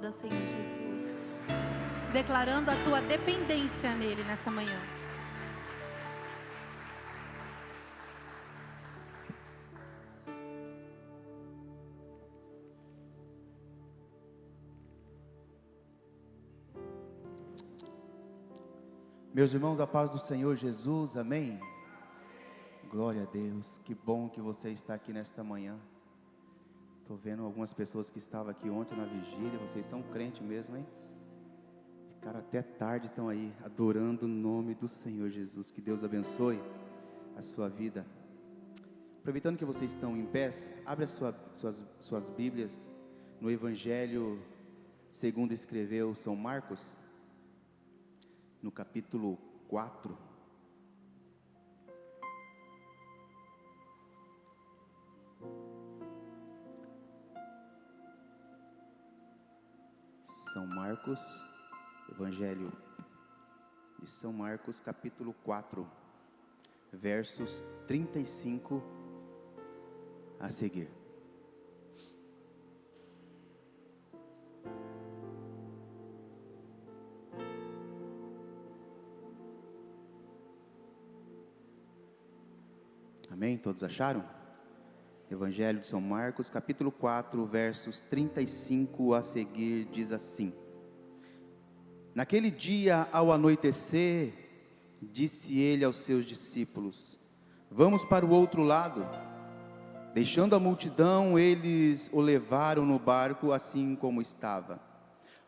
aplauda, Senhor Jesus, declarando a tua dependência nele nessa manhã. Meus irmãos, a paz do Senhor Jesus, amém? Glória a Deus, que bom que você está aqui nesta manhã. Estou vendo algumas pessoas que estavam aqui ontem na vigília, vocês são crentes mesmo, hein? Ficaram até tarde, estão aí, adorando o nome do Senhor Jesus. Que Deus abençoe a sua vida. Aproveitando que vocês estão em pé, abre as suas Bíblias no Evangelho segundo escreveu São Marcos, no capítulo 4. São Marcos, Evangelho de São Marcos, capítulo 4, versos 35 a seguir. Amém? Todos acharam? Evangelho de São Marcos, capítulo 4, versos 35 a seguir, diz assim: Naquele dia, ao anoitecer, disse ele aos seus discípulos: Vamos para o outro lado. Deixando a multidão, eles o levaram no barco assim como estava.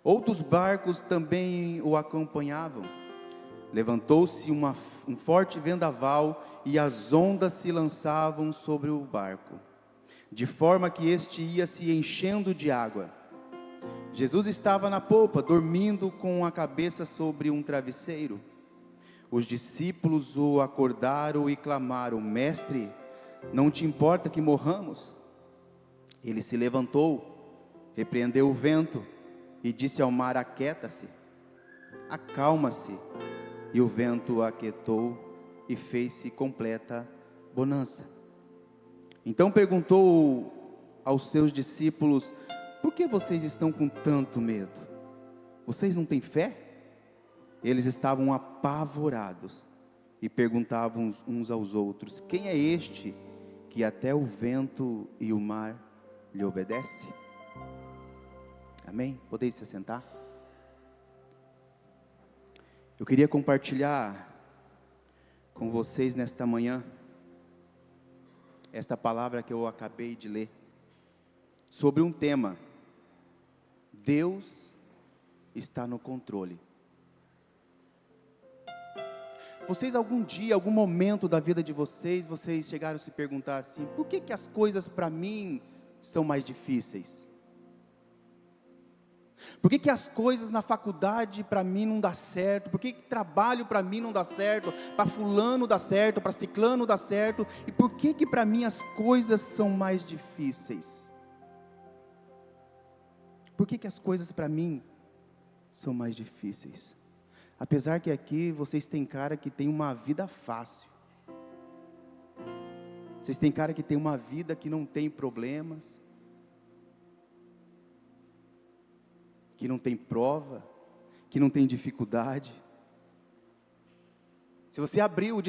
Outros barcos também o acompanhavam. Levantou-se um forte vendaval e as ondas se lançavam sobre o barco, de forma que este ia se enchendo de água. Jesus estava na polpa, dormindo com a cabeça sobre um travesseiro. Os discípulos o acordaram e clamaram: Mestre, não te importa que morramos? Ele se levantou, repreendeu o vento e disse ao mar: Aquieta-se, acalma-se. E o vento aquietou e fez-se completa bonança. Então perguntou aos seus discípulos: Por que vocês estão com tanto medo? Vocês não têm fé? Eles estavam apavorados e perguntavam uns aos outros: Quem é este que até o vento e o mar lhe obedece? Amém? Podeis se assentar? Eu queria compartilhar com vocês nesta manhã esta palavra que eu acabei de ler, sobre um tema: Deus está no controle. Vocês algum dia, algum momento da vida de vocês chegaram a se perguntar assim: por que as coisas para mim são mais difíceis? Por que as coisas na faculdade para mim não dá certo? Por que trabalho para mim não dá certo? Para fulano dá certo, para ciclano dá certo? E por que para mim as coisas são mais difíceis? Por que as coisas para mim são mais difíceis? Apesar que aqui vocês têm cara que tem uma vida fácil. Vocês têm cara que tem uma vida que não tem problemas, que não tem prova, que não tem dificuldade. Se você abrir o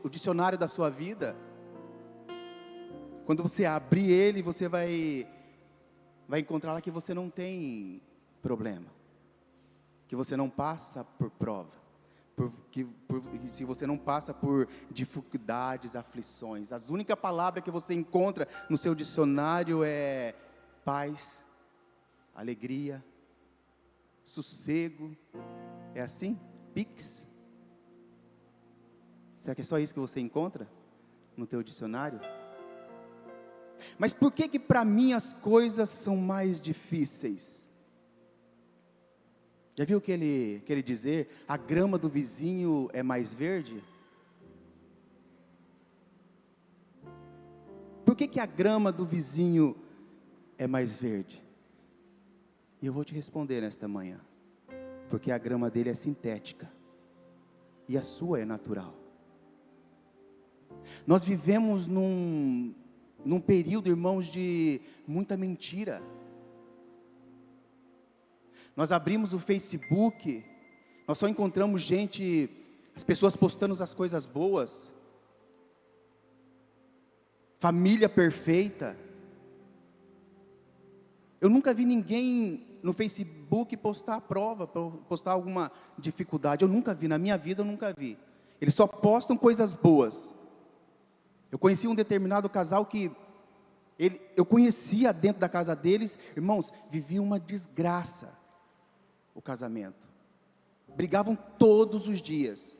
dicionário da sua vida, quando você abrir ele, você vai encontrar lá que você não tem problema, que você não passa por prova, se você não passa por dificuldades, aflições. A única palavra que você encontra no seu dicionário é paz, alegria, sossego. É assim? Pix? Será que é só isso que você encontra no teu dicionário? Mas por que para mim as coisas são mais difíceis? Já viu aquele dizer: a grama do vizinho é mais verde? Por que a grama do vizinho é mais verde? E eu vou te responder nesta manhã: porque a grama dele é sintética e a sua é natural. Nós vivemos num período, irmãos, de muita mentira. Nós abrimos o Facebook, nós só encontramos gente, as pessoas postando as coisas boas, família perfeita. Eu nunca vi ninguém no Facebook postar a prova, postar alguma dificuldade. Eu nunca vi, na minha vida eu nunca vi. Eles só postam coisas boas. Eu conheci um determinado casal que eu conhecia dentro da casa deles, irmãos, vivia uma desgraça o casamento. Brigavam todos os dias,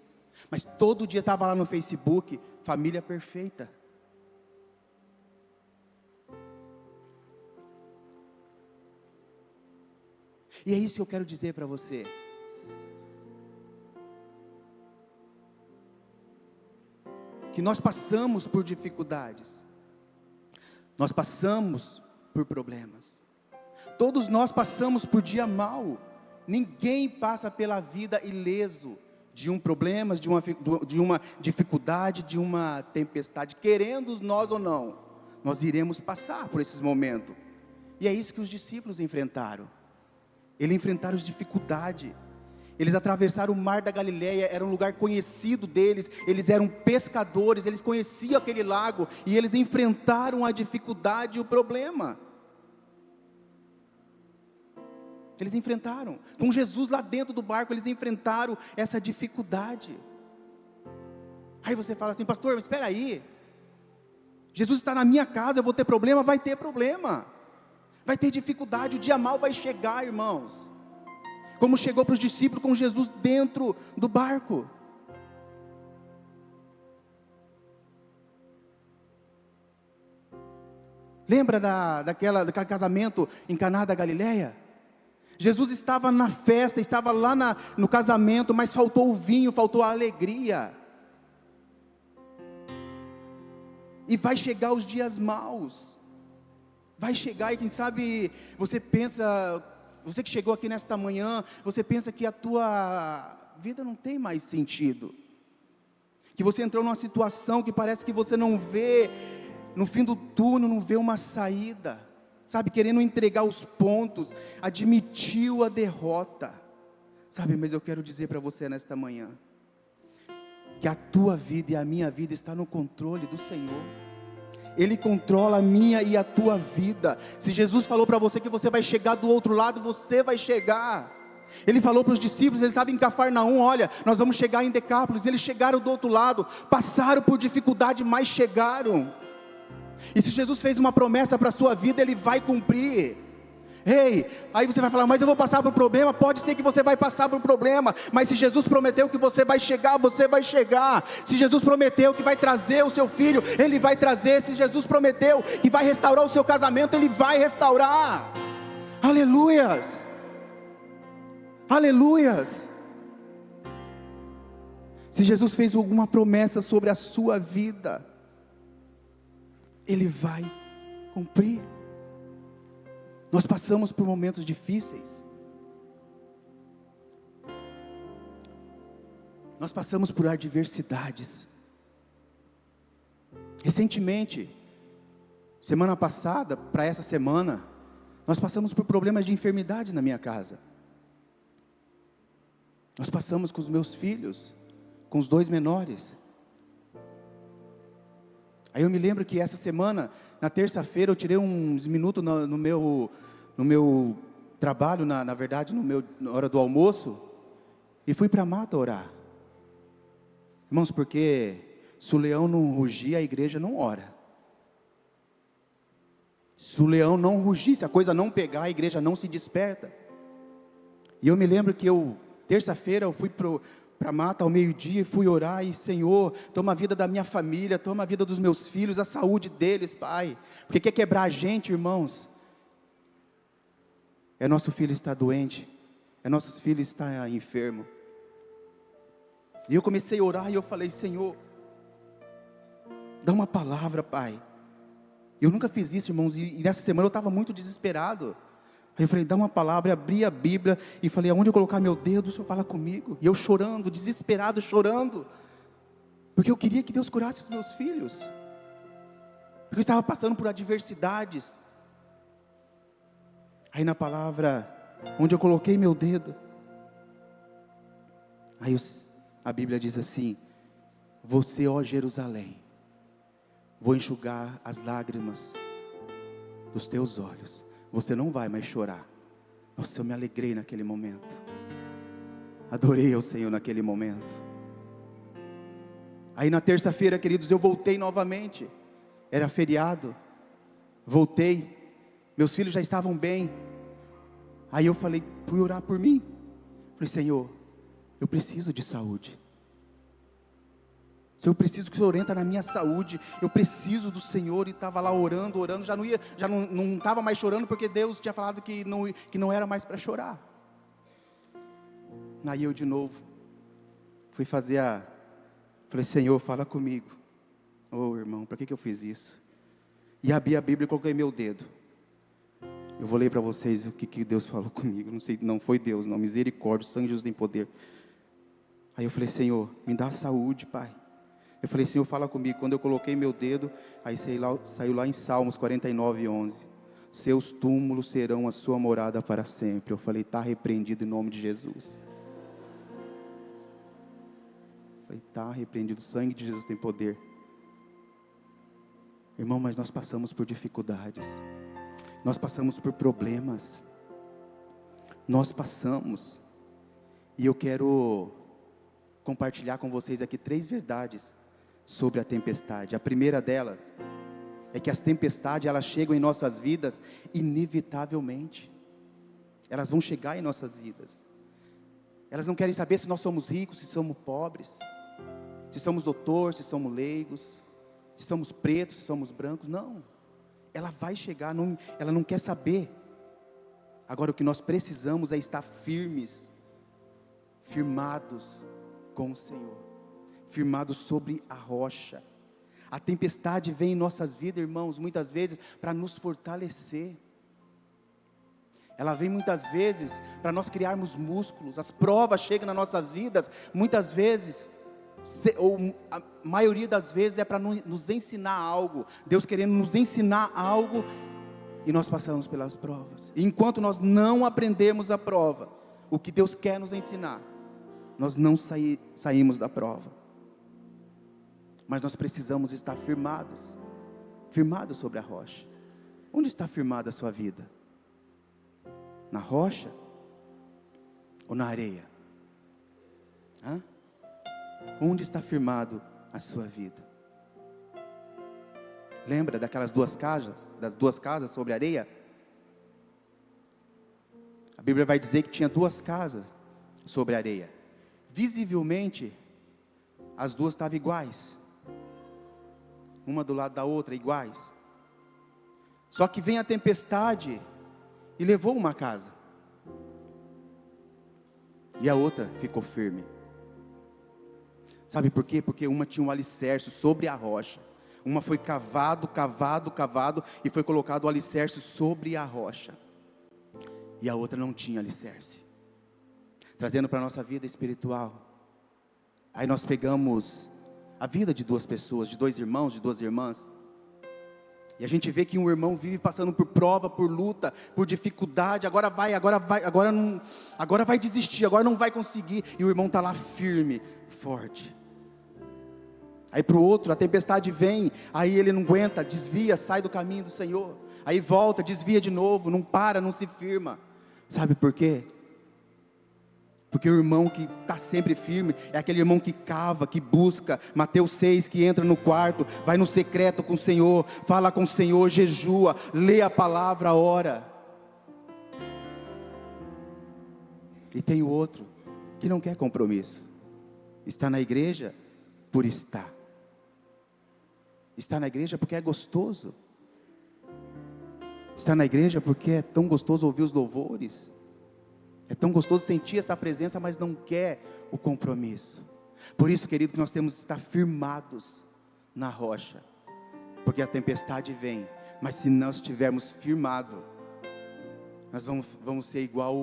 mas todo dia estava lá no Facebook, família perfeita. E é isso que eu quero dizer para você. Que nós passamos por dificuldades. Nós passamos por problemas. Todos nós passamos por dia mau. Ninguém passa pela vida ileso de um problema, de uma dificuldade, de uma tempestade. Querendo nós ou não, nós iremos passar por esses momentos. E é isso que os discípulos enfrentaram. Eles enfrentaram dificuldade. Eles atravessaram o mar da Galileia, era um lugar conhecido deles, eles eram pescadores, eles conheciam aquele lago, e eles enfrentaram a dificuldade e o problema. Eles enfrentaram, com Jesus lá dentro do barco, eles enfrentaram essa dificuldade. Aí você fala assim, pastor, mas espera aí, Jesus está na minha casa, eu vou ter problema? Vai ter problema, vai ter dificuldade, o dia mau vai chegar, irmãos, como chegou para os discípulos com Jesus dentro do barco. Lembra daquele casamento em Caná da Galileia? Jesus estava na festa, estava lá no casamento, mas faltou o vinho, faltou a alegria. E vai chegar os dias maus. Vai chegar e quem sabe você pensa, você que chegou aqui nesta manhã, você pensa que a tua vida não tem mais sentido. Que você entrou numa situação que parece que você não vê, no fim do túnel, não vê uma saída. Sabe, querendo entregar os pontos, admitiu a derrota. Sabe, mas eu quero dizer para você nesta manhã, que a tua vida e a minha vida está no controle do Senhor. Ele controla a minha e a tua vida. Se Jesus falou para você que você vai chegar do outro lado, você vai chegar. Ele falou para os discípulos, eles estavam em Cafarnaum, olha, nós vamos chegar em Decápolis. Eles chegaram do outro lado, passaram por dificuldade, mas chegaram. E se Jesus fez uma promessa para a sua vida, Ele vai cumprir. Ei, aí você vai falar, mas eu vou passar por um problema. Pode ser que você vai passar por um problema, mas se Jesus prometeu que você vai chegar, você vai chegar. Se Jesus prometeu que vai trazer o seu filho, Ele vai trazer. Se Jesus prometeu que vai restaurar o seu casamento, Ele vai restaurar. Aleluias, aleluias. Se Jesus fez alguma promessa sobre a sua vida, Ele vai cumprir. Nós passamos por momentos difíceis. Nós passamos por adversidades. Recentemente, semana passada, para essa semana, nós passamos por problemas de enfermidade na minha casa. Nós passamos com os meus filhos, com os 2 menores. Aí eu me lembro que essa semana, na terça-feira, eu tirei uns minutos no meu trabalho, na verdade, na hora do almoço, e fui para a mata orar. Irmãos, porque se o leão não rugir, a igreja não ora. Se o leão não rugir, se a coisa não pegar, a igreja não se desperta. E eu me lembro que terça-feira, eu fui para a mata ao meio-dia e fui orar, e Senhor, toma a vida da minha família, toma a vida dos meus filhos, a saúde deles, Pai, porque quer quebrar a gente, irmãos, nosso filho está doente, nosso filho está enfermo, e eu comecei a orar, e eu falei, Senhor, dá uma palavra, Pai. Eu nunca fiz isso, irmãos, e nessa semana eu estava muito desesperado. Aí eu falei, dá uma palavra, abri a Bíblia e falei, aonde eu colocar meu dedo, o Senhor fala comigo. E eu chorando, desesperado, chorando, porque eu queria que Deus curasse os meus filhos, porque eu estava passando por adversidades. Aí na palavra onde eu coloquei meu dedo. Aí a Bíblia diz assim: você, ó Jerusalém, vou enxugar as lágrimas dos teus olhos, você não vai mais chorar. Nossa, eu me alegrei naquele momento, adorei ao Senhor naquele momento. Aí na terça-feira, queridos, eu voltei novamente, era feriado, voltei, meus filhos já estavam bem. Aí eu fui orar por mim, falei: Senhor, eu preciso de saúde. Se eu preciso que o Senhor entre na minha saúde, eu preciso do Senhor. E estava lá orando, já não estava mais chorando, porque Deus tinha falado que não era mais para chorar. Aí eu de novo fui falei: Senhor, fala comigo. Irmão, para que eu fiz isso? E abri a Bíblia e coloquei meu dedo. Eu vou ler para vocês o que Deus falou comigo. Não sei, não foi Deus, não, misericórdia, o sangue de Jesus tem poder. Aí eu falei: Senhor, me dá saúde, Pai. Eu falei: Senhor, fala comigo. Quando eu coloquei meu dedo, aí saiu lá em Salmos 49:11. Seus túmulos serão a sua morada para sempre. Eu falei: está repreendido em nome de Jesus. Eu falei: está repreendido, o sangue de Jesus tem poder. Irmão, mas nós passamos por dificuldades, nós passamos por problemas, nós passamos. E eu quero compartilhar com vocês aqui 3 verdades sobre a tempestade. A primeira delas é que as tempestades, elas chegam em nossas vidas inevitavelmente. Elas vão chegar em nossas vidas. Elas não querem saber se nós somos ricos, se somos pobres, se somos doutores, se somos leigos, se somos pretos, se somos brancos. Não, ela vai chegar, ela não quer saber. Agora o que nós precisamos é estar firmados com o Senhor, firmados sobre a rocha. A tempestade vem em nossas vidas, irmãos, muitas vezes para nos fortalecer. Ela vem muitas vezes para nós criarmos músculos. As provas chegam nas nossas vidas, muitas vezes, ou a maioria das vezes, é para nos ensinar algo. Deus querendo nos ensinar algo, e nós passamos pelas provas. E enquanto nós não aprendermos a prova, o que Deus quer nos ensinar, nós não saímos da prova. Mas nós precisamos estar firmados sobre a rocha. Onde está firmada a sua vida? Na rocha? Ou na areia? Onde está firmado a sua vida? Lembra das duas casas sobre a areia? A Bíblia vai dizer que tinha 2 casas sobre a areia. Visivelmente, as duas estavam iguais, uma do lado da outra, iguais. Só que vem a tempestade e levou uma casa, e a outra ficou firme. Sabe por quê? Porque uma tinha um alicerce sobre a rocha. Uma foi cavado, e foi colocado o alicerce sobre a rocha. E a outra não tinha alicerce. Trazendo para a nossa vida espiritual. Aí nós pegamos a vida de 2 pessoas, de 2 irmãos, de 2 irmãs. E a gente vê que um irmão vive passando por prova, por luta, por dificuldade. Agora vai desistir, agora não vai conseguir. E o irmão está lá firme, forte. Aí para o outro, a tempestade vem, aí ele não aguenta, desvia, sai do caminho do Senhor. Aí volta, desvia de novo, não para, não se firma. Sabe por quê? Porque o irmão que está sempre firme é aquele irmão que cava, que busca. Mateus 6, que entra no quarto, vai no secreto com o Senhor, fala com o Senhor, jejua, lê a palavra, ora. E tem o outro que não quer compromisso. Está na igreja por estar. Está na igreja porque é gostoso. Está na igreja porque é tão gostoso ouvir os louvores. É tão gostoso sentir essa presença, mas não quer o compromisso. Por isso, querido, que nós temos que estar firmados na rocha. Porque a tempestade vem, mas se nós estivermos firmados, nós vamos ser igual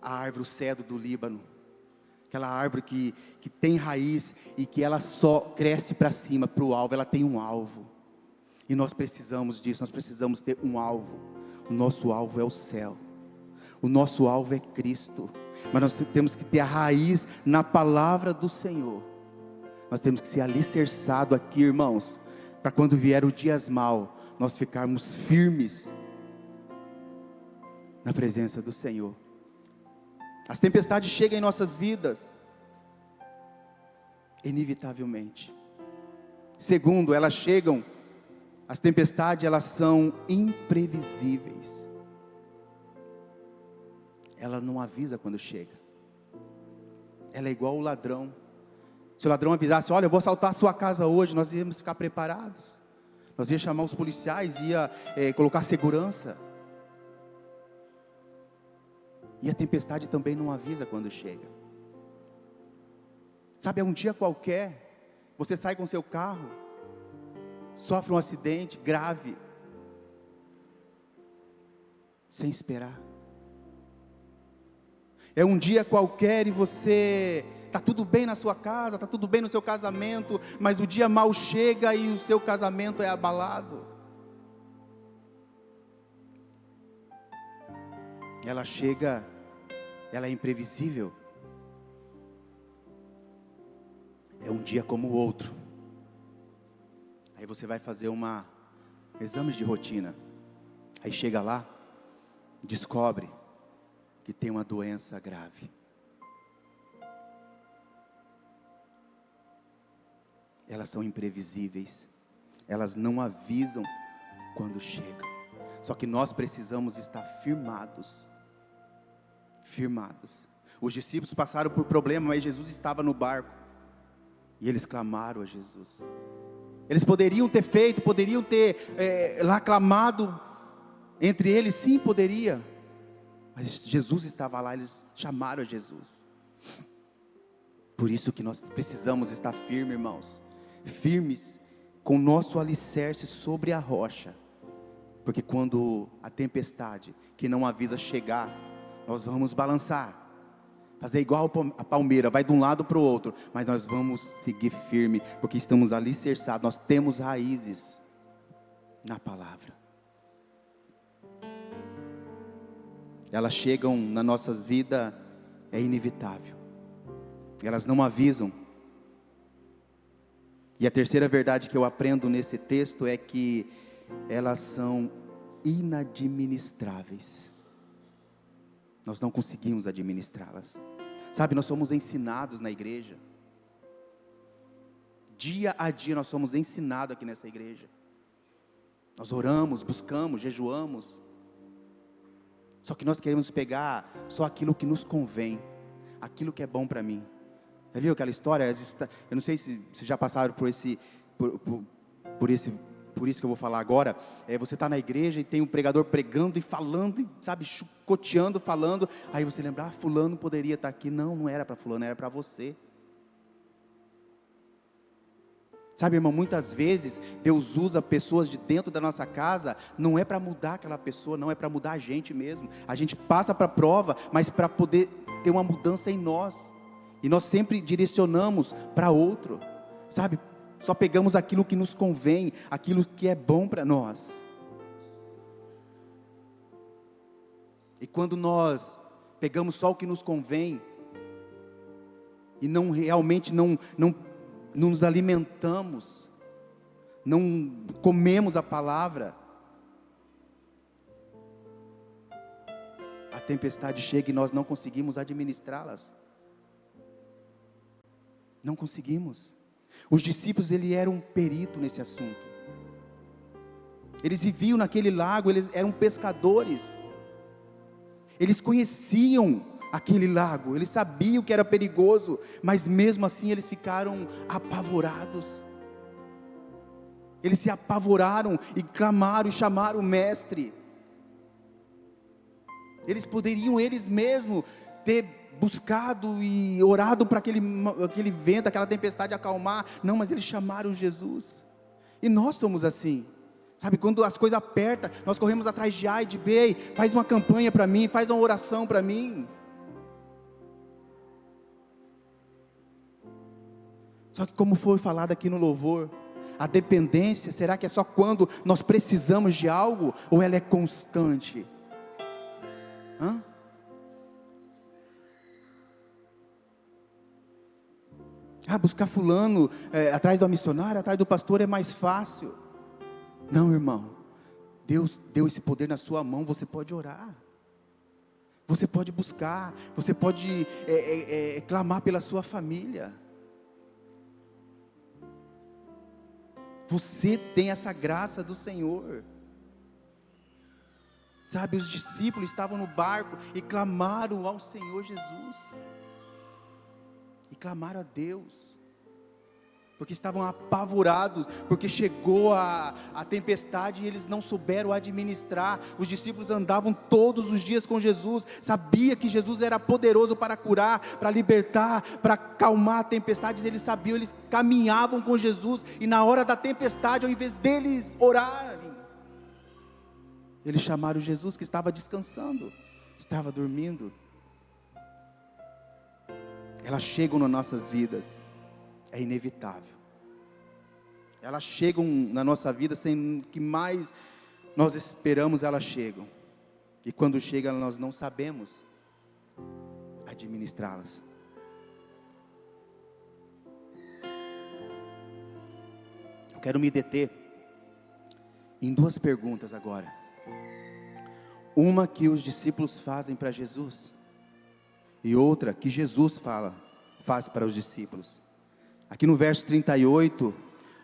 a árvore, o cedro do Líbano. Aquela árvore que tem raiz e que ela só cresce para cima, para o alvo. Ela tem um alvo. E nós precisamos disso, nós precisamos ter um alvo. O nosso alvo é o céu. O nosso alvo é Cristo, mas nós temos que ter a raiz na palavra do Senhor. Nós temos que ser alicerçado aqui, irmãos, para quando vier o dias mal, nós ficarmos firmes na presença do Senhor. As tempestades chegam em nossas vidas, inevitavelmente. Segundo, elas chegam, as tempestades, elas são imprevisíveis. Ela não avisa quando chega. Ela é igual o ladrão. Se o ladrão avisasse, olha, eu vou assaltar a sua casa hoje, nós íamos ficar preparados. Nós íamos chamar os policiais, ia colocar segurança. E a tempestade também não avisa quando chega. Sabe, é um dia qualquer, você sai com seu carro, sofre um acidente grave, sem esperar. É um dia qualquer e você está tudo bem na sua casa, está tudo bem no seu casamento, mas o dia mal chega e o seu casamento é abalado. Ela chega, ela é imprevisível. É um dia como o outro. Aí você vai fazer exames de rotina. Aí chega lá, descobre que tem uma doença grave. Elas são imprevisíveis. Elas não avisam quando chegam. Só que nós precisamos estar firmados. Firmados. Os discípulos passaram por problema, mas Jesus estava no barco. E eles clamaram a Jesus. Eles poderiam ter lá clamado entre eles, sim, poderia. Mas Jesus estava lá, eles chamaram a Jesus. Por isso que nós precisamos estar firmes, irmãos. Firmes com o nosso alicerce sobre a rocha. Porque quando a tempestade que não avisa chegar, nós vamos balançar. Fazer igual a palmeira, vai de um lado para o outro. Mas nós vamos seguir firme, porque estamos alicerçados, nós temos raízes na palavra. Elas chegam nas nossas vidas, é inevitável. Elas não avisam. E a terceira verdade que eu aprendo nesse texto é que elas são inadministráveis. Nós não conseguimos administrá-las. Sabe, nós somos ensinados na igreja. Dia a dia nós somos ensinados aqui nessa igreja. Nós oramos, buscamos, jejuamos. Só que nós queremos pegar só aquilo que nos convém, aquilo que é bom para mim. Já viu aquela história? Eu não sei se já passaram por isso que eu vou falar agora. Você está na igreja e tem um pregador pregando e falando, e, sabe, chicoteando, falando. Aí você lembra, fulano poderia estar aqui. Não era para fulano, era para você. Sabe, irmão, muitas vezes Deus usa pessoas de dentro da nossa casa, não é para mudar aquela pessoa, não é para mudar a gente mesmo. A gente passa para a prova, mas para poder ter uma mudança em nós. E nós sempre direcionamos para outro, sabe? Só pegamos aquilo que nos convém, aquilo que é bom para nós. E quando nós pegamos só o que nos convém, e não realmente não nos alimentamos, não comemos a palavra, a tempestade chega e nós não conseguimos administrá-las. Não conseguimos. Os discípulos, eles eram perito nesse assunto. Eles viviam naquele lago, eles eram pescadores. Eles conheciam aquele lago, eles sabiam que era perigoso, mas mesmo assim eles ficaram apavorados. Eles se apavoraram e clamaram e chamaram o mestre. Eles poderiam eles mesmos ter buscado e orado para aquele vento, aquela tempestade acalmar. Não, mas eles chamaram Jesus. E nós somos assim, sabe, quando as coisas apertam, nós corremos atrás de A e de B, faz uma campanha para mim, faz uma oração para mim. Só que como foi falado aqui no louvor, a dependência, será que é só quando nós precisamos de algo, ou ela é constante? buscar fulano, atrás do missionário, atrás do pastor é mais fácil. Não, irmão. Deus deu esse poder na sua mão, você pode orar. Você pode buscar, você pode clamar pela sua família. Você tem essa graça do Senhor. Sabe, os discípulos estavam no barco e clamaram ao Senhor Jesus. E clamaram a Deus. Porque estavam apavorados, porque chegou a tempestade e eles não souberam administrar. Os discípulos andavam todos os dias com Jesus, sabia que Jesus era poderoso para curar, para libertar, para acalmar a tempestade. Eles sabiam, eles caminhavam com Jesus, e na hora da tempestade, ao invés deles orarem, eles chamaram Jesus, que estava descansando, estava dormindo. Elas chegam nas nossas vidas, é inevitável. Elas chegam na nossa vida sem que mais nós esperamos, elas chegam. E quando chegam, nós não sabemos administrá-las. Eu quero me deter em duas perguntas agora. Uma que os discípulos fazem para Jesus, e outra que Jesus faz para os discípulos. Aqui no verso 38,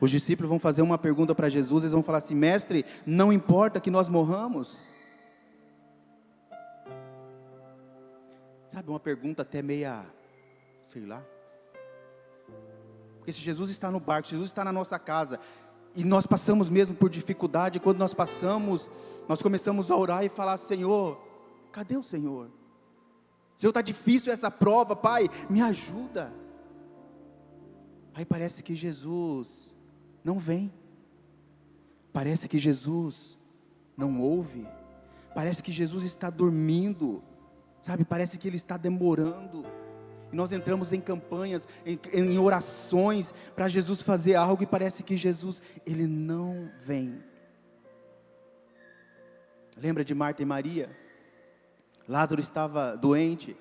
os discípulos vão fazer uma pergunta para Jesus. Eles vão falar assim: mestre, não importa que nós morramos? Sabe, uma pergunta até meia, sei lá. Porque se Jesus está no barco, se Jesus está na nossa casa, e nós passamos mesmo por dificuldade, quando nós passamos, nós começamos a orar e falar: Senhor, cadê o Senhor? Senhor, está difícil essa prova, Pai, me ajuda. Aí parece que Jesus não vem, parece que Jesus não ouve, parece que Jesus está dormindo, sabe, parece que Ele está demorando. E nós entramos em campanhas, em orações, para Jesus fazer algo, e parece que Jesus, Ele não vem. Lembra de Marta e Maria? Lázaro estava doente,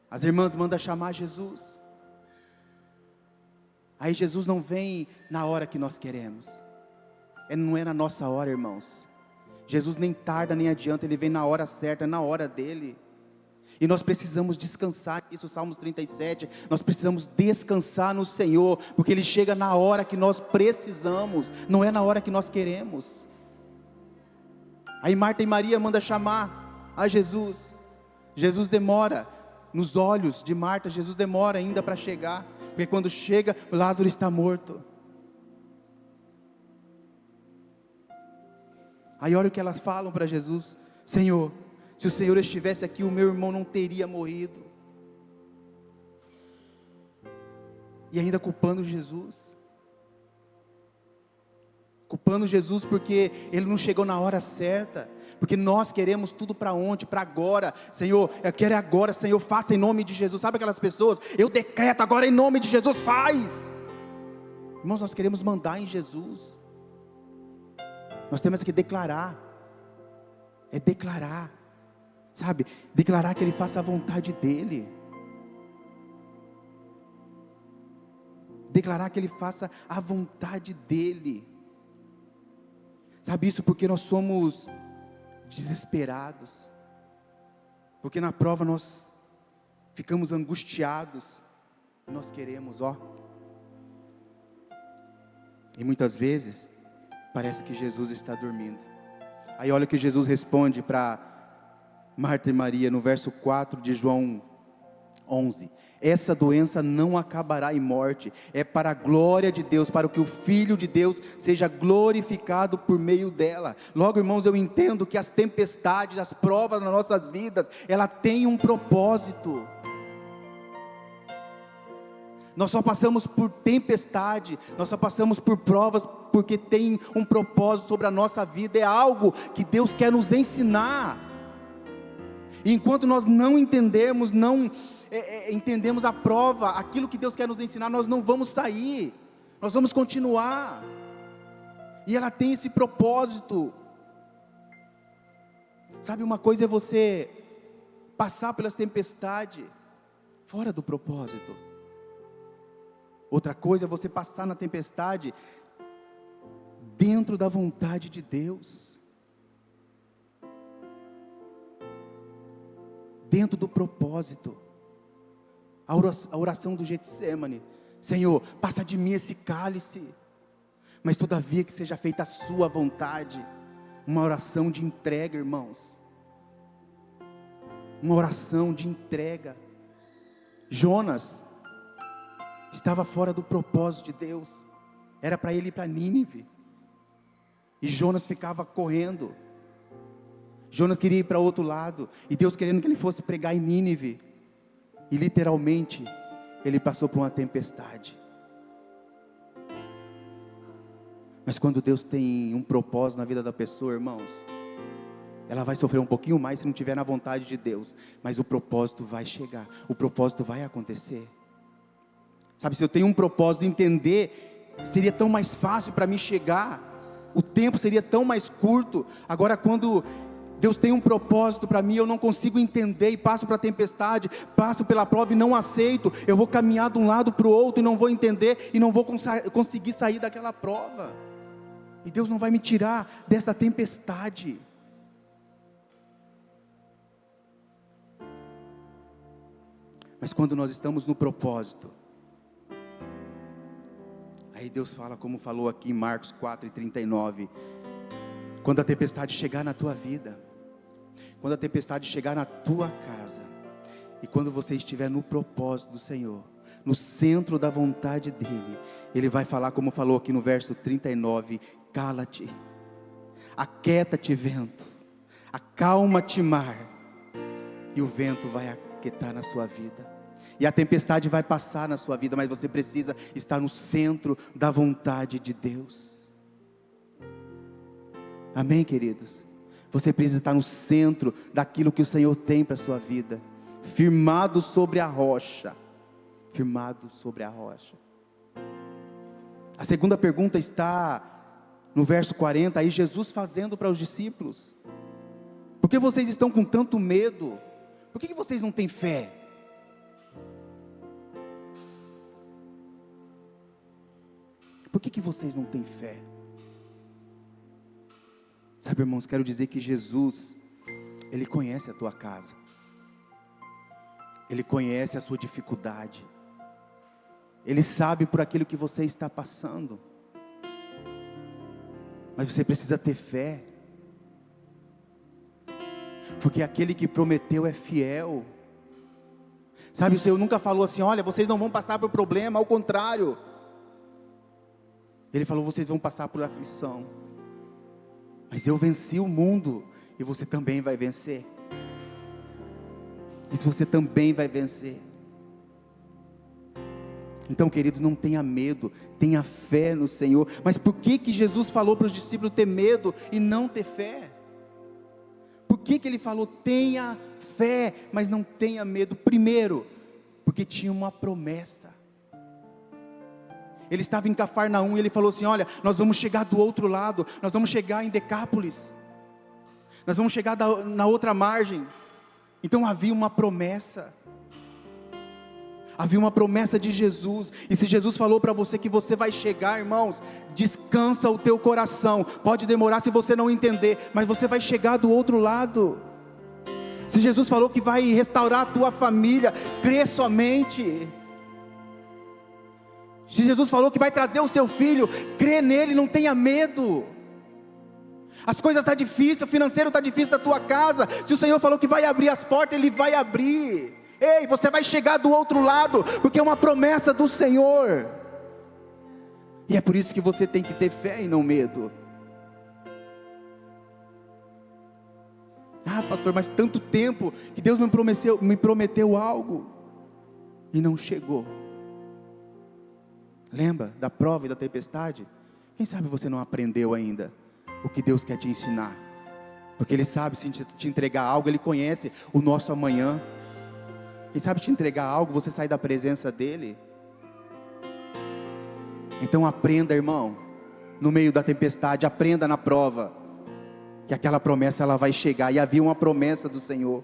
as irmãs mandam chamar Jesus. Aí Jesus não vem na hora que nós queremos. Não é na nossa hora, irmãos. Jesus nem tarda nem adianta, Ele vem na hora certa, na hora dEle. E nós precisamos descansar, isso Salmos 37, nós precisamos descansar no Senhor, porque Ele chega na hora que nós precisamos, não é na hora que nós queremos. Aí Marta e Maria mandam chamar a Jesus. Jesus demora, nos olhos de Marta, Jesus demora ainda para chegar, porque quando chega, Lázaro está morto. Aí olha o que elas falam para Jesus: Senhor, se o Senhor estivesse aqui, o meu irmão não teria morrido. E ainda culpando Jesus. Culpando Jesus porque Ele não chegou na hora certa. Porque nós queremos tudo para ontem, para agora. Senhor, eu quero agora, Senhor, faça em nome de Jesus. Sabe aquelas pessoas? Eu decreto agora em nome de Jesus, faz. Irmãos, nós queremos mandar em Jesus. Nós temos que declarar. É declarar. Sabe? Declarar que Ele faça a vontade dEle. Declarar que Ele faça a vontade dEle. Sabe isso? Porque nós somos desesperados. Porque na prova nós ficamos angustiados. Nós queremos, E muitas vezes parece que Jesus está dormindo. Aí olha o que Jesus responde para Marta e Maria no verso 4 de João 11. Essa doença não acabará em morte, é para a glória de Deus, para que o Filho de Deus seja glorificado por meio dela. Logo, irmãos, eu entendo que as tempestades, as provas nas nossas vidas, ela tem um propósito. Nós só passamos por tempestade, nós só passamos por provas porque tem um propósito sobre a nossa vida, é algo que Deus quer nos ensinar. E enquanto nós não entendermos, entendemos a prova, aquilo que Deus quer nos ensinar, nós não vamos sair, nós vamos continuar. E ela tem esse propósito. Sabe, uma coisa é você passar pelas tempestades fora do propósito. Outra coisa é você passar na tempestade dentro da vontade de Deus, dentro do propósito. A oração do Getsêmani: Senhor, passa de mim esse cálice, mas todavia que seja feita a sua vontade. Uma oração de entrega, irmãos, uma oração de entrega. Jonas estava fora do propósito de Deus, era para ele ir para Nínive, e Jonas ficava correndo. Jonas queria ir para outro lado, e Deus querendo que ele fosse pregar em Nínive, e literalmente, ele passou por uma tempestade. Mas quando Deus tem um propósito na vida da pessoa, irmãos, ela vai sofrer um pouquinho mais se não estiver na vontade de Deus, mas o propósito vai chegar, o propósito vai acontecer. Sabe, se eu tenho um propósito de entender, seria tão mais fácil para mim chegar, o tempo seria tão mais curto. Agora, quando Deus tem um propósito para mim, eu não consigo entender e passo para a tempestade, passo pela prova e não aceito, eu vou caminhar de um lado para o outro e não vou entender e não vou conseguir sair daquela prova, e Deus não vai me tirar dessa tempestade. Mas quando nós estamos no propósito, aí Deus fala, como falou aqui em Marcos 4:39, quando a tempestade chegar na tua vida, quando a tempestade chegar na tua casa, e quando você estiver no propósito do Senhor, no centro da vontade dEle, Ele vai falar, como falou aqui no verso 39, cala-te, aquieta-te vento, acalma-te mar, e o vento vai aquietar na sua vida, e a tempestade vai passar na sua vida, mas você precisa estar no centro da vontade de Deus. Amém, queridos? Você precisa estar no centro daquilo que o Senhor tem para a sua vida, firmado sobre a rocha, firmado sobre a rocha. A segunda pergunta está no verso 40, aí Jesus fazendo para os discípulos: por que vocês estão com tanto medo? Por que vocês não têm fé? Por que vocês não têm fé? Sabe, irmãos, quero dizer que Jesus, Ele conhece a tua casa, Ele conhece a sua dificuldade, Ele sabe por aquilo que você está passando, mas você precisa ter fé, porque aquele que prometeu é fiel. Sabe, o Senhor nunca falou assim: olha, vocês não vão passar por problema, ao contrário, Ele falou: vocês vão passar por aflição, mas eu venci o mundo, e você também vai vencer. E você também vai vencer. Então, queridos, não tenha medo, tenha fé no Senhor. Mas por que Jesus falou para os discípulos ter medo e não ter fé? Por que Ele falou tenha fé, mas não tenha medo? Primeiro, porque tinha uma promessa. Ele estava em Cafarnaum e Ele falou assim: olha, nós vamos chegar do outro lado, nós vamos chegar em Decápolis, nós vamos chegar na outra margem. Então havia uma promessa, havia uma promessa de Jesus. E se Jesus falou para você que você vai chegar, irmãos, descansa o teu coração. Pode demorar se você não entender, mas você vai chegar do outro lado. Se Jesus falou que vai restaurar a tua família, crê somente. Se Jesus falou que vai trazer o seu filho, crê nele, não tenha medo. As coisas estão difíceis, o financeiro está difícil da tua casa. Se o Senhor falou que vai abrir as portas, Ele vai abrir. Ei, você vai chegar do outro lado, porque é uma promessa do Senhor. E é por isso que você tem que ter fé e não medo. Ah, pastor, mas tanto tempo que Deus me prometeu algo e não chegou. Lembra da prova e da tempestade? Quem sabe você não aprendeu ainda o que Deus quer te ensinar? Porque Ele sabe, se te entregar algo, Ele conhece o nosso amanhã. Quem sabe te entregar algo, você sair da presença dEle? Então aprenda, irmão, no meio da tempestade, aprenda na prova, que aquela promessa ela vai chegar, e havia uma promessa do Senhor.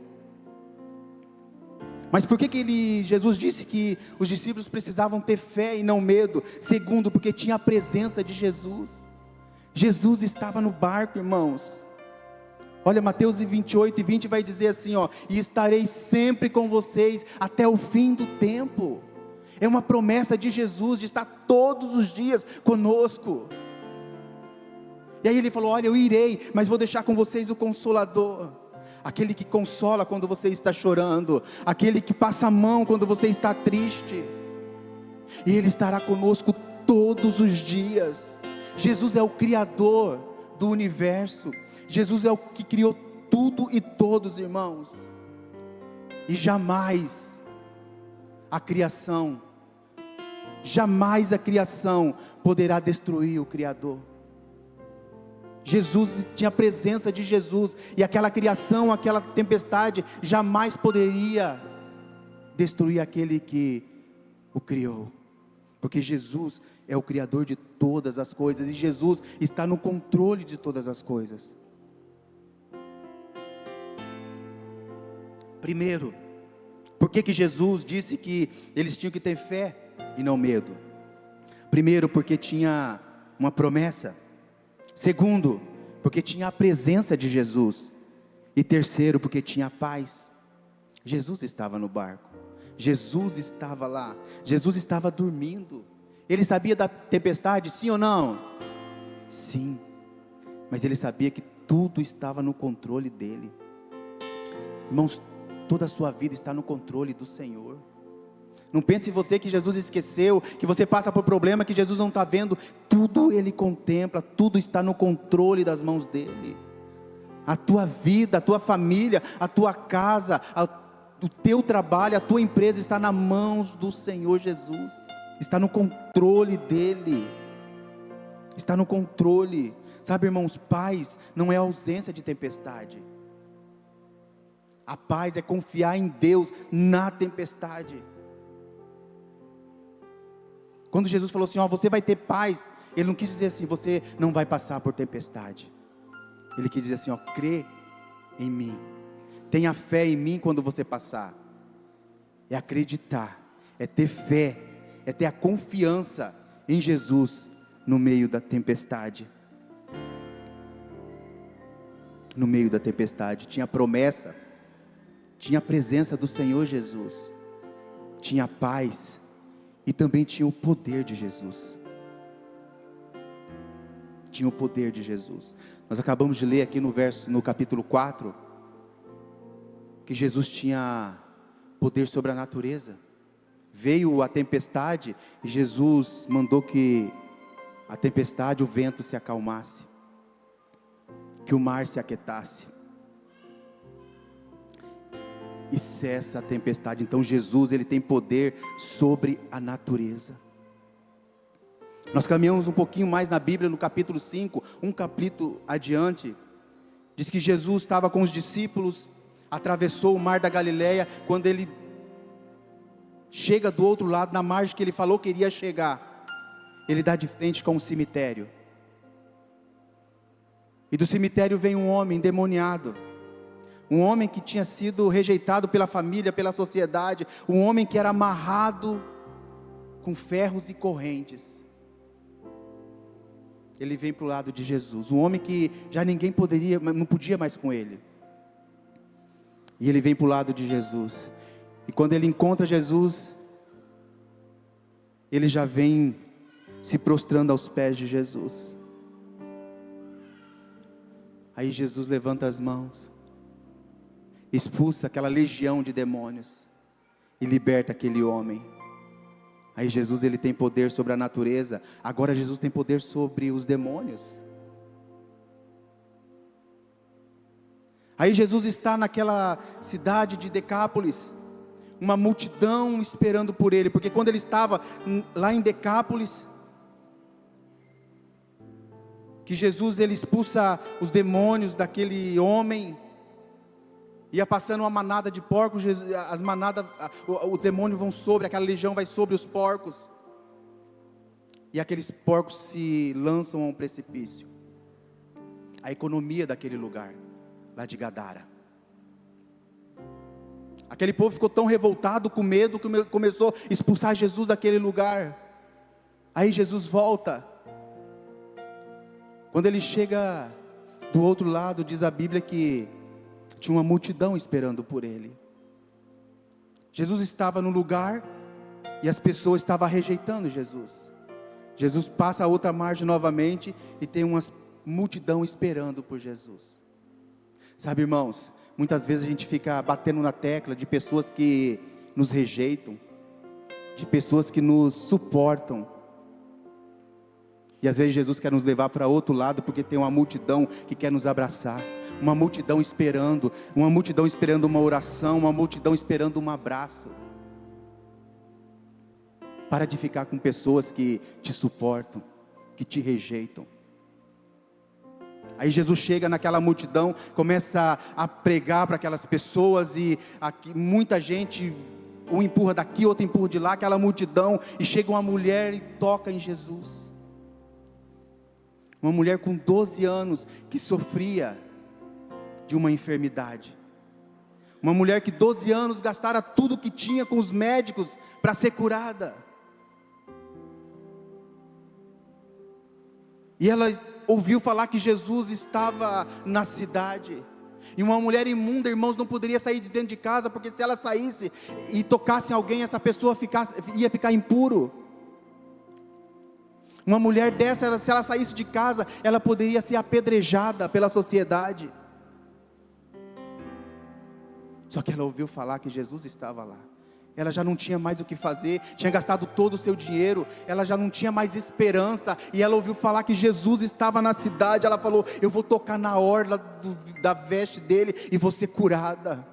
Mas por que Jesus disse que os discípulos precisavam ter fé e não medo? Segundo, porque tinha a presença de Jesus. Jesus estava no barco, irmãos. Olha, Mateus 28:20 vai dizer assim, e estarei sempre com vocês até o fim do tempo. É uma promessa de Jesus, de estar todos os dias conosco. E aí ele falou, olha, eu irei, mas vou deixar com vocês o Consolador. Aquele que consola quando você está chorando, aquele que passa a mão quando você está triste, e Ele estará conosco todos os dias. Jesus é o Criador do universo, Jesus é o que criou tudo e todos, irmãos, e jamais a criação poderá destruir o Criador. Jesus tinha a presença de Jesus, e aquela criação, aquela tempestade, jamais poderia destruir aquele que o criou, porque Jesus é o Criador de todas as coisas, e Jesus está no controle de todas as coisas. Primeiro, por que Jesus disse que eles tinham que ter fé e não medo? Primeiro, porque tinha uma promessa. Segundo, porque tinha a presença de Jesus. E terceiro, porque tinha paz. Jesus estava no barco, Jesus estava lá, Jesus estava dormindo. Ele sabia da tempestade, sim ou não? Sim, mas ele sabia que tudo estava no controle dele. Irmãos, toda a sua vida está no controle do Senhor. Não pense você que Jesus esqueceu, que você passa por problema, que Jesus não está vendo. Tudo Ele contempla, tudo está no controle das mãos dEle. A tua vida, a tua família, a tua casa, o teu trabalho, a tua empresa está nas mãos do Senhor Jesus. Está no controle dEle. Está no controle. Sabe, irmãos, paz não é ausência de tempestade. A paz é confiar em Deus na tempestade. Quando Jesus falou assim, você vai ter paz, Ele não quis dizer assim, você não vai passar por tempestade. Ele quis dizer assim, crê em mim, tenha fé em mim quando você passar. É acreditar, é ter fé, é ter a confiança em Jesus no meio da tempestade. No meio da tempestade, tinha promessa, tinha a presença do Senhor Jesus, tinha paz, e também tinha o poder de Jesus. Tinha o poder de Jesus. Nós acabamos de ler aqui no capítulo 4, que Jesus tinha poder sobre a natureza. Veio a tempestade, e Jesus mandou que a tempestade, o vento se acalmasse, que o mar se aquietasse, e cessa a tempestade. Então Jesus, Ele tem poder sobre a natureza. Nós caminhamos um pouquinho mais na Bíblia, no capítulo 5, um capítulo adiante, diz que Jesus estava com os discípulos, atravessou o mar da Galileia. Quando Ele chega do outro lado, na margem que Ele falou que iria chegar, Ele dá de frente com um cemitério, e do cemitério vem um homem endemoniado, um homem que tinha sido rejeitado pela família, pela sociedade, um homem que era amarrado com ferros e correntes. Ele vem para o lado de Jesus, um homem que já ninguém não podia mais com ele, e ele vem para o lado de Jesus, e quando ele encontra Jesus, ele já vem se prostrando aos pés de Jesus. Aí Jesus levanta as mãos, expulsa aquela legião de demônios e liberta aquele homem. Aí Jesus, Ele tem poder sobre a natureza. Agora Jesus tem poder sobre os demônios. Aí Jesus está naquela cidade de Decápolis, uma multidão esperando por Ele, porque quando Ele estava lá em Decápolis, que Jesus, Ele expulsa os demônios daquele homem, ia passando uma manada de porcos, os demônios vão sobre, aquela legião vai sobre os porcos, e aqueles porcos se lançam a um precipício. A economia daquele lugar, lá de Gadara. Aquele povo ficou tão revoltado, com medo, que começou a expulsar Jesus daquele lugar. Aí Jesus volta. Quando ele chega do outro lado, diz a Bíblia que tinha uma multidão esperando por ele. Jesus estava no lugar e as pessoas estavam rejeitando Jesus. Jesus passa a outra margem novamente e tem uma multidão esperando por Jesus. Sabe, irmãos, muitas vezes a gente fica batendo na tecla de pessoas que nos rejeitam, de pessoas que nos suportam. E às vezes Jesus quer nos levar para outro lado, porque tem uma multidão que quer nos abraçar, uma multidão esperando uma oração, uma multidão esperando um abraço. Para de ficar com pessoas que te suportam, que te rejeitam. Aí Jesus chega naquela multidão, começa a pregar para aquelas pessoas, e muita gente, um empurra daqui, outro empurra de lá, aquela multidão, e chega uma mulher e toca em Jesus. Uma mulher com 12 anos, que sofria de uma enfermidade. Uma mulher que 12 anos gastara tudo que tinha com os médicos para ser curada. E ela ouviu falar que Jesus estava na cidade. E uma mulher imunda, irmãos, não poderia sair de dentro de casa, porque se ela saísse e tocasse em alguém, essa pessoa ia ficar impuro. Uma mulher dessa, se ela saísse de casa, ela poderia ser apedrejada pela sociedade. Só que ela ouviu falar que Jesus estava lá. Ela já não tinha mais o que fazer, tinha gastado todo o seu dinheiro, ela já não tinha mais esperança, e ela ouviu falar que Jesus estava na cidade. Ela falou: eu vou tocar na orla da veste dele e vou ser curada.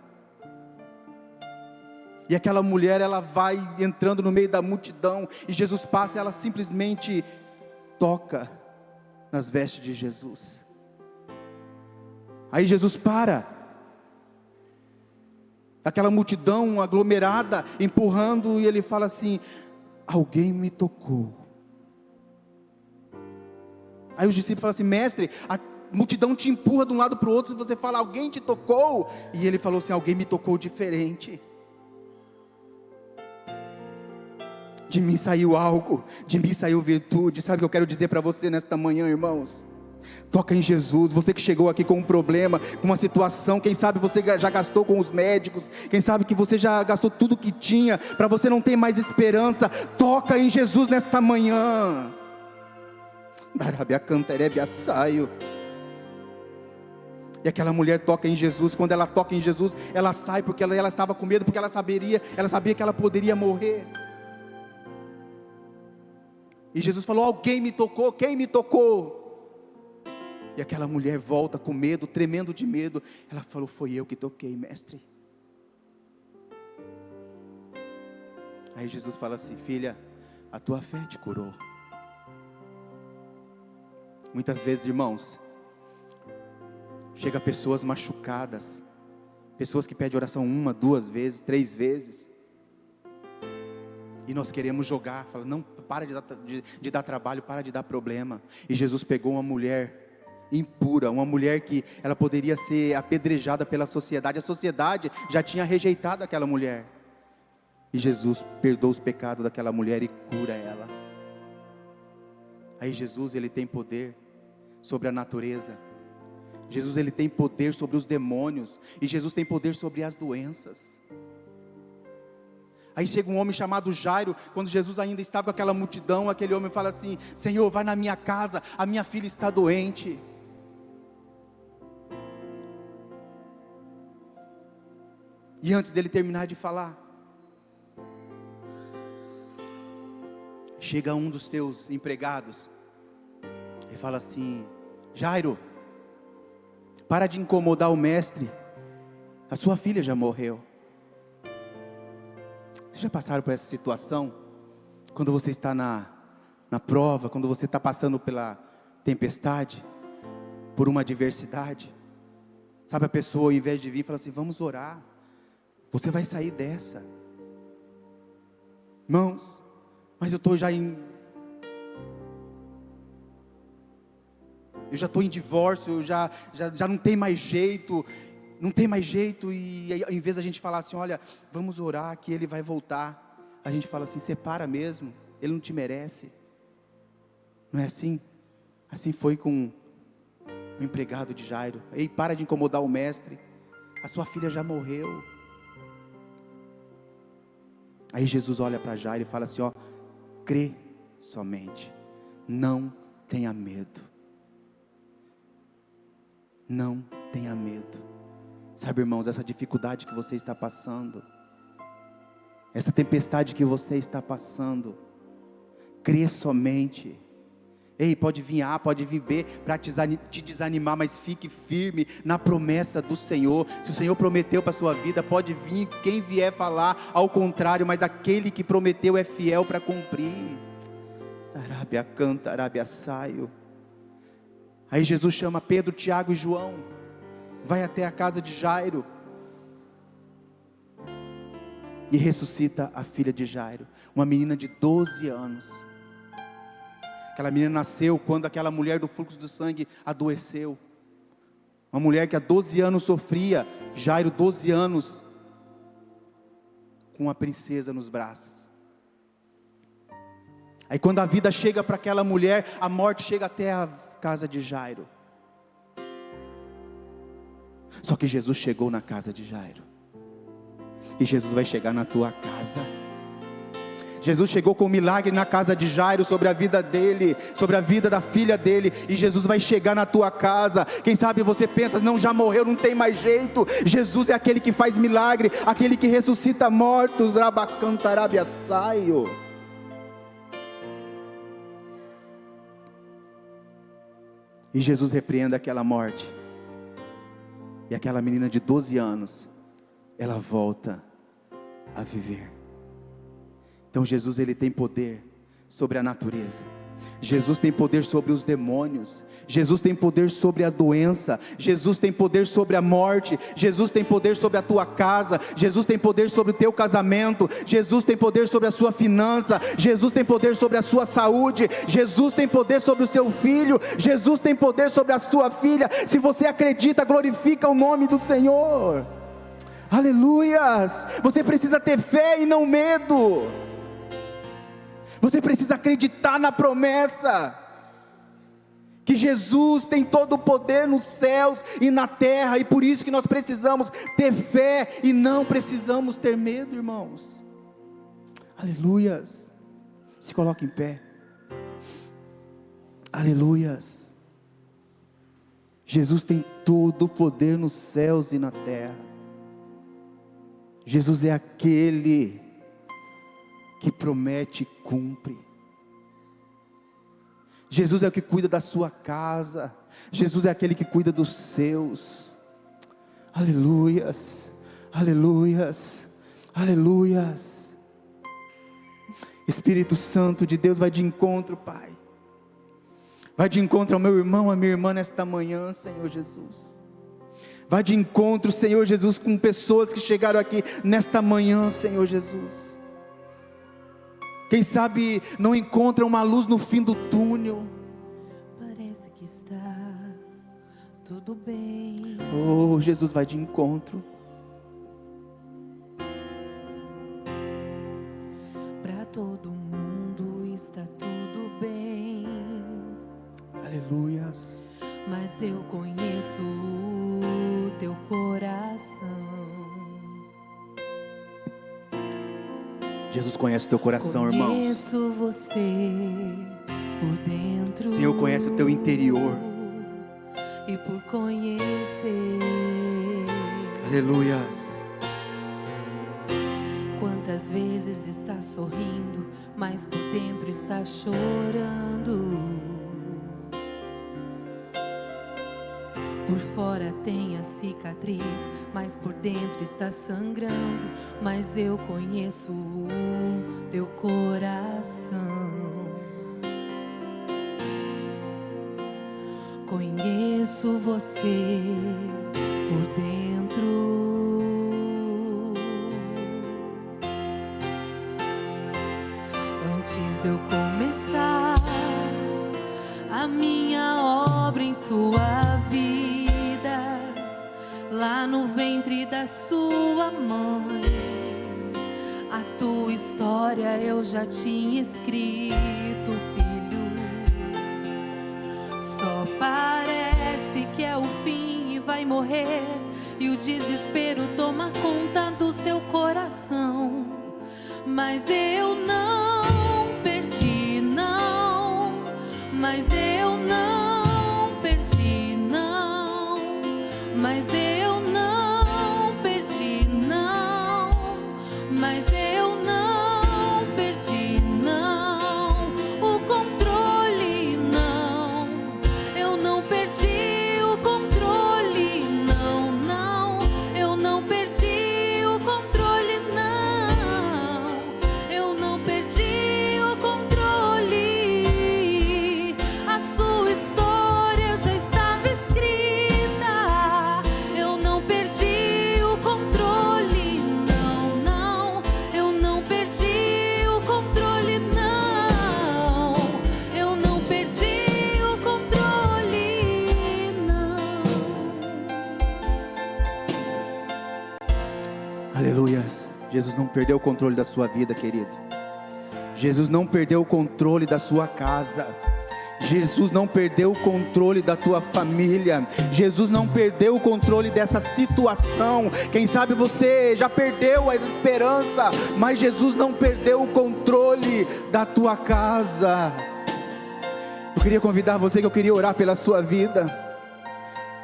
E aquela mulher, ela vai entrando no meio da multidão, e Jesus passa, e ela simplesmente toca nas vestes de Jesus. Aí Jesus para, aquela multidão aglomerada, empurrando, e ele fala assim: alguém me tocou. Aí os discípulos falam assim: mestre, a multidão te empurra de um lado para o outro, e você fala: alguém te tocou. E ele falou assim: alguém me tocou diferente. De mim saiu algo, de mim saiu virtude. Sabe o que eu quero dizer para você nesta manhã, irmãos? Toca em Jesus. Você que chegou aqui com um problema, com uma situação, quem sabe você já gastou com os médicos, quem sabe que você já gastou tudo que tinha, para você não ter mais esperança. Toca em Jesus nesta manhã. E aquela mulher toca em Jesus. Quando ela toca em Jesus, ela sai, porque ela estava com medo, porque ela sabia que ela poderia morrer. E Jesus falou: alguém me tocou, quem me tocou? E aquela mulher volta com medo, tremendo de medo. Ela falou: foi eu que toquei, mestre. Aí Jesus fala assim: filha, a tua fé te curou. Muitas vezes, irmãos, chega pessoas machucadas, pessoas que pedem oração 1, 2 vezes, 3 vezes, e nós queremos jogar, fala: não, para de dar trabalho, para de dar problema. E Jesus pegou uma mulher impura, uma mulher que ela poderia ser apedrejada pela sociedade. A sociedade já tinha rejeitado aquela mulher, e Jesus perdoa os pecados daquela mulher e cura ela. Aí Jesus, ele tem poder sobre a natureza. Jesus, ele tem poder sobre os demônios, e Jesus tem poder sobre as doenças. Aí chega um homem chamado Jairo, quando Jesus ainda estava com aquela multidão, aquele homem fala assim: Senhor, vai na minha casa, a minha filha está doente. E antes dele terminar de falar, chega um dos teus empregados e fala assim: Jairo, para de incomodar o mestre, a sua filha já morreu. Vocês já passaram por essa situação? Quando você está na prova, quando você está passando pela tempestade, por uma adversidade, sabe, a pessoa, ao invés de vir, fala assim: vamos orar, você vai sair dessa. Irmãos, mas eu já estou em divórcio, eu já não tem mais jeito. não tem mais jeito, e ao invés da gente falar assim, olha, vamos orar que ele vai voltar, a gente fala assim, separa mesmo, ele não te merece. Não é assim? Assim foi com o empregado de Jairo. Ei, para de incomodar o mestre, a sua filha já morreu. Aí Jesus olha para Jairo e fala assim, ó, crê somente, não tenha medo. Não tenha medo. Sabe, irmãos, essa dificuldade que você está passando, essa tempestade que você está passando, crê somente. Ei, pode vir A, pode vir B para te desanimar, mas fique firme na promessa do Senhor. Se o Senhor prometeu para a sua vida, pode vir quem vier falar ao contrário, mas aquele que prometeu é fiel para cumprir. Arábia canta, Arábia saio. Aí Jesus chama Pedro, Tiago e João, vai até a casa de Jairo e ressuscita a filha de Jairo, uma menina de 12 anos. Aquela menina nasceu quando aquela mulher do fluxo do sangue adoeceu. Uma mulher que há 12 anos sofria, Jairo 12 anos, com a princesa nos braços. Aí quando a vida chega para aquela mulher, a morte chega até a casa de Jairo. Só que Jesus chegou na casa de Jairo. E Jesus vai chegar na tua casa. Jesus chegou com um milagre na casa de Jairo, sobre a vida dele, sobre a vida da filha dele, e Jesus vai chegar na tua casa. Quem sabe você pensa, não, já morreu, não tem mais jeito. Jesus é aquele que faz milagre, aquele que ressuscita mortos. Rabacantarabia saio. E Jesus repreende aquela morte, e aquela menina de 12 anos, ela volta a viver. Então Jesus, ele tem poder sobre a natureza. Jesus tem poder sobre os demônios. Jesus tem poder sobre a doença. Jesus tem poder sobre a morte. Jesus tem poder sobre a tua casa. Jesus tem poder sobre o teu casamento. Jesus tem poder sobre a sua finança. Jesus tem poder sobre a sua saúde. Jesus tem poder sobre o seu filho. Jesus tem poder sobre a sua filha. Se você acredita, glorifica o nome do Senhor. Aleluias. Você precisa ter fé e não medo. Você precisa acreditar na promessa, que Jesus tem todo o poder nos céus e na terra, e por isso que nós precisamos ter fé e não precisamos ter medo, irmãos. Aleluias. Se coloque em pé. Aleluias. Jesus tem todo o poder nos céus e na terra. Jesus é aquele que promete e cumpre. Jesus é o que cuida da sua casa. Jesus é aquele que cuida dos seus. Aleluias, aleluias, aleluias. Espírito Santo de Deus, vai de encontro, Pai. Vai de encontro ao meu irmão, à minha irmã nesta manhã, Senhor Jesus. Vai de encontro, Senhor Jesus, com pessoas que chegaram aqui nesta manhã, Senhor Jesus. Quem sabe não encontra uma luz no fim do túnel. Parece que está tudo bem. Oh, Jesus vai de encontro. Para todo mundo está tudo bem. Aleluias. Mas eu conheço o teu coração. Jesus conhece o teu coração, irmão. Conheço você por dentro. O Senhor conhece o teu interior. E por conhecer. Aleluias. Quantas vezes está sorrindo, mas por dentro está chorando. Por fora tem a cicatriz, mas por dentro está sangrando. Mas eu conheço o teu coração. Conheço você por dentro. Antes de eu começar a minha obra em sua vida, lá no ventre da sua mãe, a tua história eu já tinha escrito, filho. Só parece que é o fim e vai morrer, e o desespero toma conta do seu coração. Mas eu não perdi, não. Mas eu não perdi, não. Mas eu não perdi, não. Mas eu não perdi, não. O controle, não. Eu não perdi o controle, não, não. Eu não perdi o controle, não. Eu não perdi o controle. A sua história já estava escrita. Eu não perdi o controle, não, não. Eu não perdi o controle, não. Eu não perdi o controle, não. Aleluias. Jesus não perdeu o controle da sua vida, querido. Jesus não perdeu o controle da sua casa. Jesus não perdeu o controle da tua família. Jesus não perdeu o controle dessa situação. Quem sabe você já perdeu a esperança, mas Jesus não perdeu o controle da tua casa. Eu queria convidar você, que eu queria orar pela sua vida.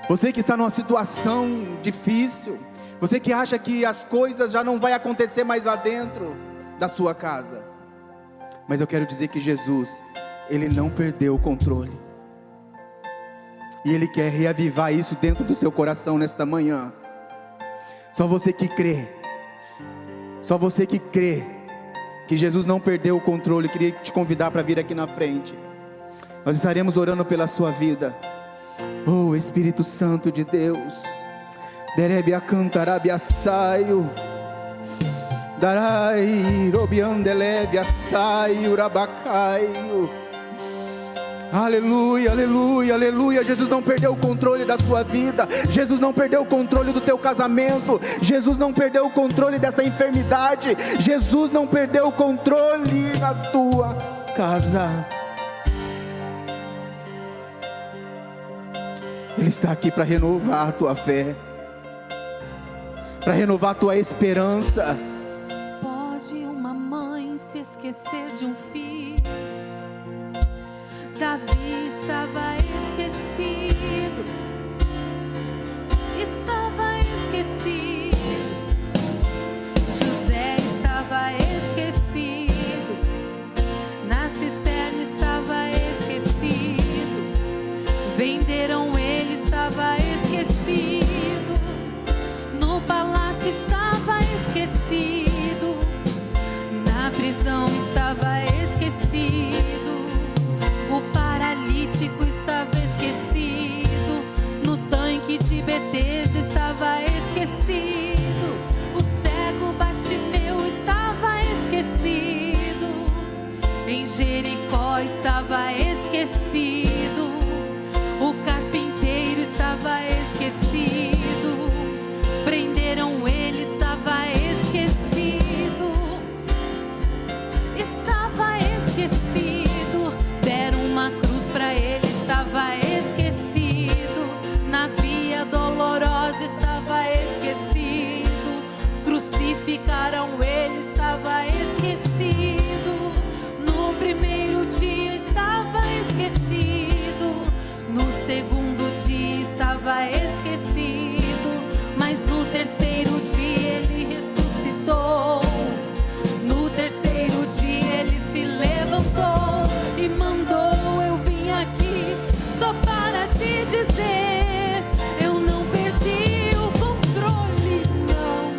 Você que está numa situação difícil, você que acha que as coisas já não vai acontecer mais lá dentro da sua casa, mas eu quero dizer que Jesus, Ele não perdeu o controle, e Ele quer reavivar isso dentro do seu coração nesta manhã. Só você que crê, só você que crê que Jesus não perdeu o controle. Queria te convidar para vir aqui na frente. Nós estaremos orando pela sua vida. Oh Espírito Santo de Deus, Derebia cantarabia saio, Darai robiandelebia saio, Rabacaio. Aleluia, aleluia, aleluia. Jesus não perdeu o controle da sua vida. Jesus não perdeu o controle do teu casamento. Jesus não perdeu o controle dessa enfermidade. Jesus não perdeu o controle na tua casa. Ele está aqui para renovar a tua fé, para renovar a tua esperança. Pode uma mãe se esquecer de um filho? Davi estava esquecido, estava esquecido. José estava esquecido, na cisterna estava esquecido. Venderam ele, estava esquecido. No palácio estava esquecido, na prisão estava esquecido. O paralítico estava esquecido, no tanque de Betesda estava esquecido. O cego Bartimeu estava esquecido, em Jericó estava esquecido. O carpinteiro estava esquecido, prenderam ele, estava esquecido. Estava esquecido. Deram uma cruz para ele, estava esquecido. Na via dolorosa estava esquecido. Crucificaram ele, estava esquecido. No primeiro dia estava esquecido. No segundo dia estava esquecido. Mas no terceiro dia ele ressuscitou. No terceiro dia ele se levantou e mandou: eu vim aqui só para te dizer, eu não perdi o controle, não.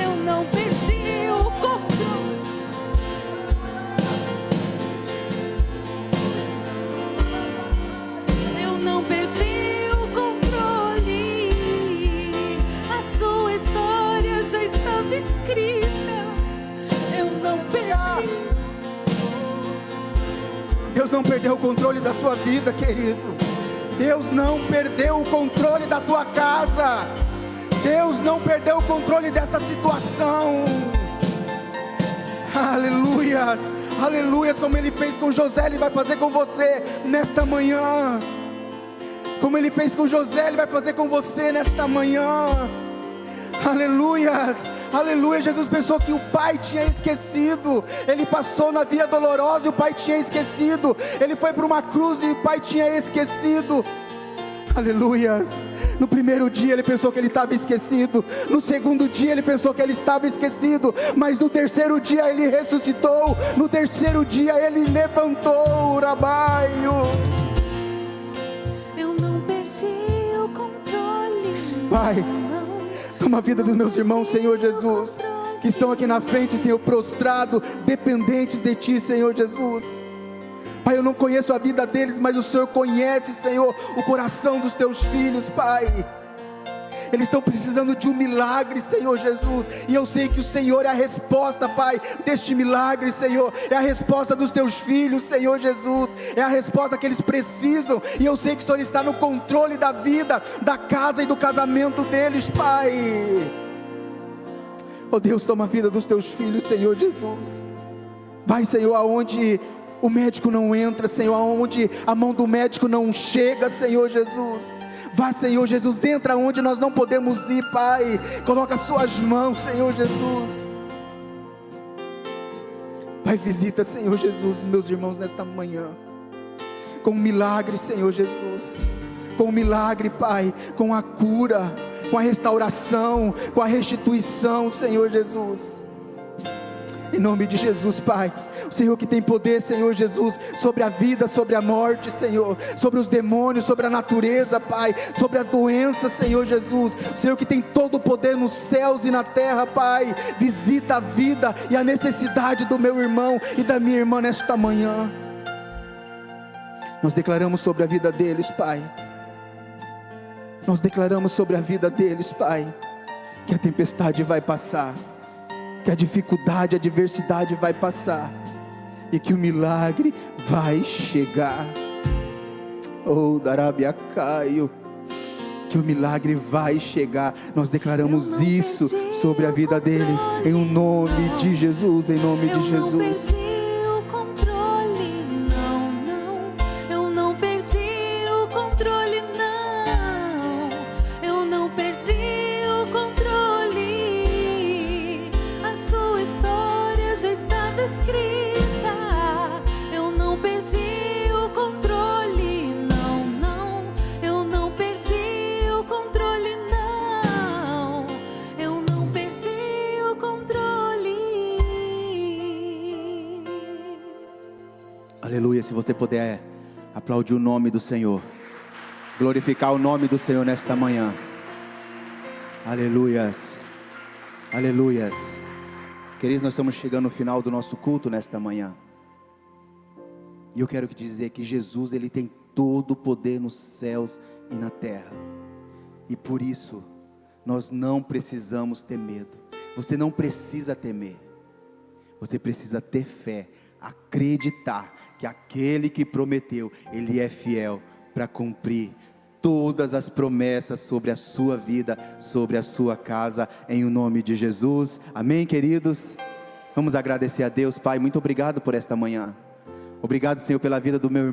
Eu não perdi o controle. Eu não perdi o controle. A sua história já estava escrita. Eu não perdi. Deus não perdeu o controle da sua vida, querido. Deus não perdeu o controle da tua casa. Deus não perdeu o controle dessa situação. Aleluias, aleluias. Como Ele fez com José, Ele vai fazer com você nesta manhã. Como Ele fez com José, Ele vai fazer com você nesta manhã. Aleluias, aleluia. Jesus pensou que o pai tinha esquecido. Ele passou na via dolorosa e o pai tinha esquecido. Ele foi para uma cruz e o pai tinha esquecido. Aleluias. No primeiro dia ele pensou que ele estava esquecido. No segundo dia ele pensou que ele estava esquecido. Mas no terceiro dia ele ressuscitou. No terceiro dia ele levantou. Rabaio. Eu não perdi o controle. Pai, toma a vida dos meus irmãos, Senhor Jesus, que estão aqui na frente, Senhor, prostrado, dependentes de Ti, Senhor Jesus. Pai, eu não conheço a vida deles, mas o Senhor conhece, Senhor, o coração dos Teus filhos, Pai. Eles estão precisando de um milagre, Senhor Jesus, e eu sei que o Senhor é a resposta, Pai, deste milagre, Senhor. É a resposta dos Teus filhos, Senhor Jesus. É a resposta que eles precisam, e eu sei que o Senhor está no controle da vida, da casa e do casamento deles, Pai. Oh Deus, toma a vida dos Teus filhos, Senhor Jesus. Vai, Senhor, aonde o médico não entra, Senhor, aonde a mão do médico não chega, Senhor Jesus. Vá, Senhor Jesus, entra onde nós não podemos ir, Pai. Coloca as suas mãos, Senhor Jesus. Pai, visita, Senhor Jesus, os meus irmãos nesta manhã, com um milagre, Senhor Jesus, com um milagre, Pai, com a cura, com a restauração, com a restituição, Senhor Jesus. Em nome de Jesus, Pai, o Senhor que tem poder, Senhor Jesus, sobre a vida, sobre a morte, Senhor, sobre os demônios, sobre a natureza, Pai, sobre as doenças, Senhor Jesus, o Senhor que tem todo o poder nos céus e na terra, Pai, visita a vida e a necessidade do meu irmão e da minha irmã nesta manhã. Nós declaramos sobre a vida deles, Pai, nós declaramos sobre a vida deles, Pai, que a tempestade vai passar, que a dificuldade, a adversidade vai passar, e que o milagre vai chegar. Oh, Darabiacaio, que o milagre vai chegar. Nós declaramos isso sobre a vida deles, em nome de Jesus, em nome de Jesus. Aleluia. Se você puder aplaudir o nome do Senhor, glorificar o nome do Senhor nesta manhã. Aleluias, aleluias. Queridos, nós estamos chegando no final do nosso culto nesta manhã, e eu quero dizer que Jesus, Ele tem todo o poder nos céus e na terra, e por isso nós não precisamos ter medo. Você não precisa temer, você precisa ter fé, acreditar que aquele que prometeu, Ele é fiel para cumprir todas as promessas sobre a sua vida, sobre a sua casa, em o nome de Jesus. Amém, queridos? Vamos agradecer a Deus. Pai, muito obrigado por esta manhã. Obrigado, Senhor, pela vida do meu irmão.